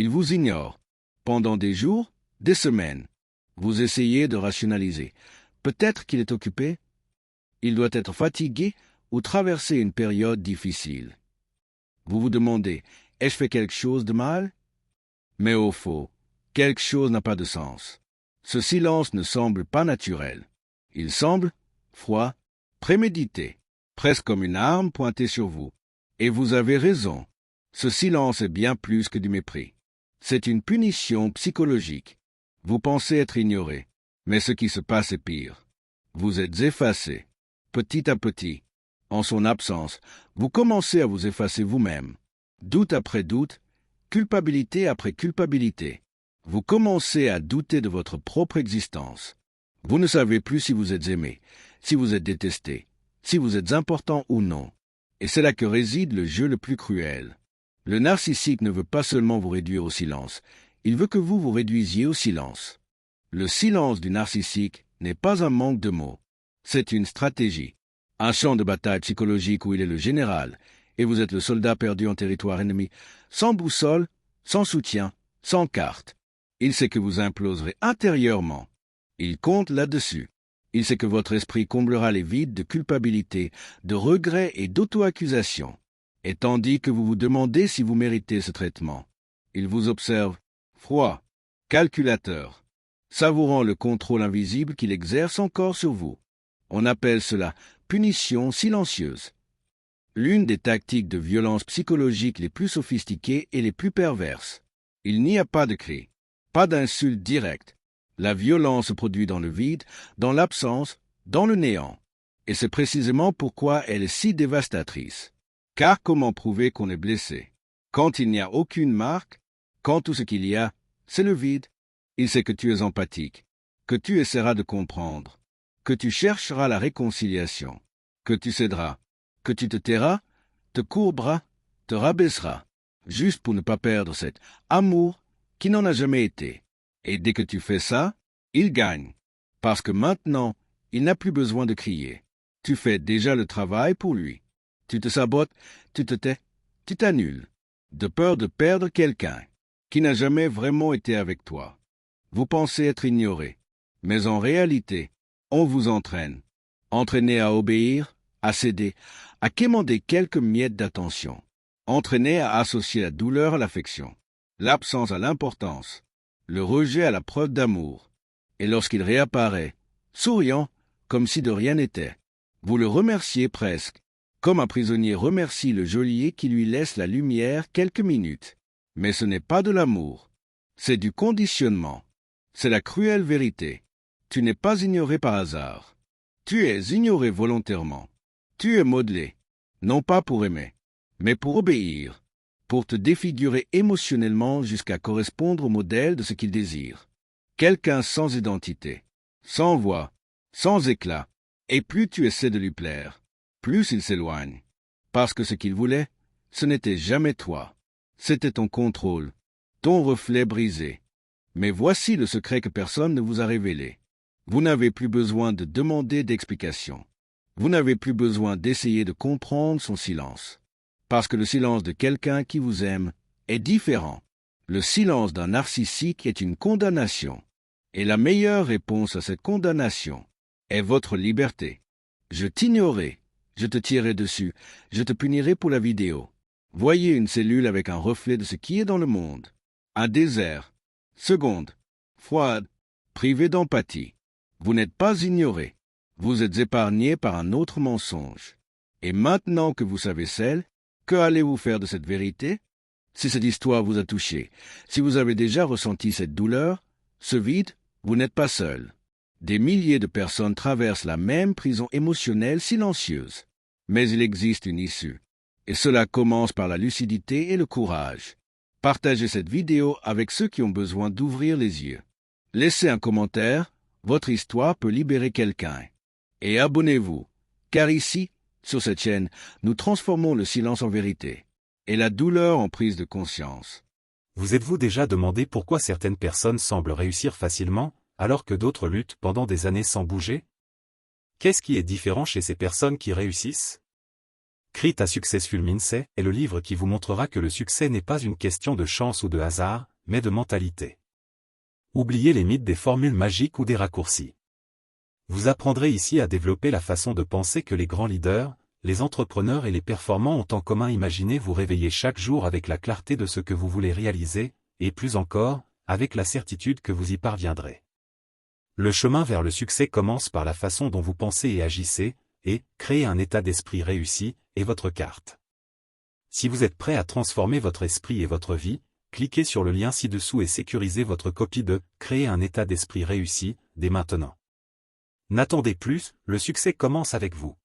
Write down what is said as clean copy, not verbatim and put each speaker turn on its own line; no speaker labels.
Il vous ignore. Pendant des jours, des semaines. Vous essayez de rationaliser. Peut-être qu'il est occupé. Il doit être fatigué ou traverser une période difficile. Vous vous demandez, ai-je fait quelque chose de mal? Mais au fond, quelque chose n'a pas de sens. Ce silence ne semble pas naturel. Il semble froid, prémédité, presque comme une arme pointée sur vous. Et vous avez raison. Ce silence est bien plus que du mépris. C'est une punition psychologique. Vous pensez être ignoré, mais ce qui se passe est pire. Vous êtes effacé. Petit à petit, en son absence, vous commencez à vous effacer vous-même. Doute après doute, culpabilité après culpabilité. Vous commencez à douter de votre propre existence. Vous ne savez plus si vous êtes aimé, si vous êtes détesté, si vous êtes important ou non. Et c'est là que réside le jeu le plus cruel. Le narcissique ne veut pas seulement vous réduire au silence, il veut que vous vous réduisiez au silence. Le silence du narcissique n'est pas un manque de mots. C'est une stratégie, un champ de bataille psychologique où il est le général, et vous êtes le soldat perdu en territoire ennemi, sans boussole, sans soutien, sans carte. Il sait que vous imploserez intérieurement. Il compte là-dessus. Il sait que votre esprit comblera les vides de culpabilité, de regret et d'auto-accusation. Et tandis que vous vous demandez si vous méritez ce traitement, il vous observe, froid, calculateur, savourant le contrôle invisible qu'il exerce encore sur vous. On appelle cela punition silencieuse. L'une des tactiques de violence psychologique les plus sophistiquées et les plus perverses. Il n'y a pas de cri, pas d'insulte directe. La violence se produit dans le vide, dans l'absence, dans le néant. Et c'est précisément pourquoi elle est si dévastatrice. Car comment prouver qu'on est blessé? Quand il n'y a aucune marque, quand tout ce qu'il y a, c'est le vide. Il sait que tu es empathique, que tu essaieras de comprendre, que tu chercheras la réconciliation, que tu céderas, que tu te tairas, te courberas, te rabaisseras, juste pour ne pas perdre cet amour qui n'en a jamais été. Et dès que tu fais ça, il gagne, parce que maintenant, il n'a plus besoin de crier. Tu fais déjà le travail pour lui. Tu te sabotes, tu te tais, tu t'annules, de peur de perdre quelqu'un qui n'a jamais vraiment été avec toi. Vous pensez être ignoré, mais en réalité, on vous entraîne. Entraîné à obéir, à céder, à quémander quelques miettes d'attention. Entraîné à associer la douleur à l'affection, l'absence à l'importance, le rejet à la preuve d'amour. Et lorsqu'il réapparaît, souriant, comme si de rien n'était, vous le remerciez presque, comme un prisonnier remercie le geôlier qui lui laisse la lumière quelques minutes. Mais ce n'est pas de l'amour, c'est du conditionnement. C'est la cruelle vérité. Tu n'es pas ignoré par hasard. Tu es ignoré volontairement. Tu es modelé, non pas pour aimer, mais pour obéir, pour te défigurer émotionnellement jusqu'à correspondre au modèle de ce qu'il désire. Quelqu'un sans identité, sans voix, sans éclat. Et plus tu essaies de lui plaire, plus il s'éloigne. Parce que ce qu'il voulait, ce n'était jamais toi. C'était ton contrôle, ton reflet brisé. Mais voici le secret que personne ne vous a révélé. Vous n'avez plus besoin de demander d'explications. Vous n'avez plus besoin d'essayer de comprendre son silence. Parce que le silence de quelqu'un qui vous aime est différent. Le silence d'un narcissique est une condamnation. Et la meilleure réponse à cette condamnation est votre liberté. Je t'ignorais, je te tirerai dessus, je te punirai pour la vidéo. Voyez une cellule avec un reflet de ce qui est dans le monde. Un désert. Seconde. Froide. Privée d'empathie. Vous n'êtes pas ignoré. Vous êtes épargné par un autre mensonge. Et maintenant que vous savez celle, que allez-vous faire de cette vérité? Si cette histoire vous a touché, si vous avez déjà ressenti cette douleur, ce vide, vous n'êtes pas seul. Des milliers de personnes traversent la même prison émotionnelle silencieuse. Mais il existe une issue. Et cela commence par la lucidité et le courage. Partagez cette vidéo avec ceux qui ont besoin d'ouvrir les yeux. Laissez un commentaire, votre histoire peut libérer quelqu'un. Et abonnez-vous, car ici, sur cette chaîne, nous transformons le silence en vérité, et la douleur en prise de conscience.
Vous êtes-vous déjà demandé pourquoi certaines personnes semblent réussir facilement, alors que d'autres luttent pendant des années sans bouger? Qu'est-ce qui est différent chez ces personnes qui réussissent? Create a Successful Mindset est le livre qui vous montrera que le succès n'est pas une question de chance ou de hasard, mais de mentalité. Oubliez les mythes des formules magiques ou des raccourcis. Vous apprendrez ici à développer la façon de penser que les grands leaders, les entrepreneurs et les performants ont en commun. Imaginez vous réveiller chaque jour avec la clarté de ce que vous voulez réaliser, et plus encore, avec la certitude que vous y parviendrez. Le chemin vers le succès commence par la façon dont vous pensez et agissez, et créer un état d'esprit réussi est votre carte. Si vous êtes prêt à transformer votre esprit et votre vie, cliquez sur le lien ci-dessous et sécurisez votre copie de « Créer un état d'esprit réussi » dès maintenant. N'attendez plus, le succès commence avec vous.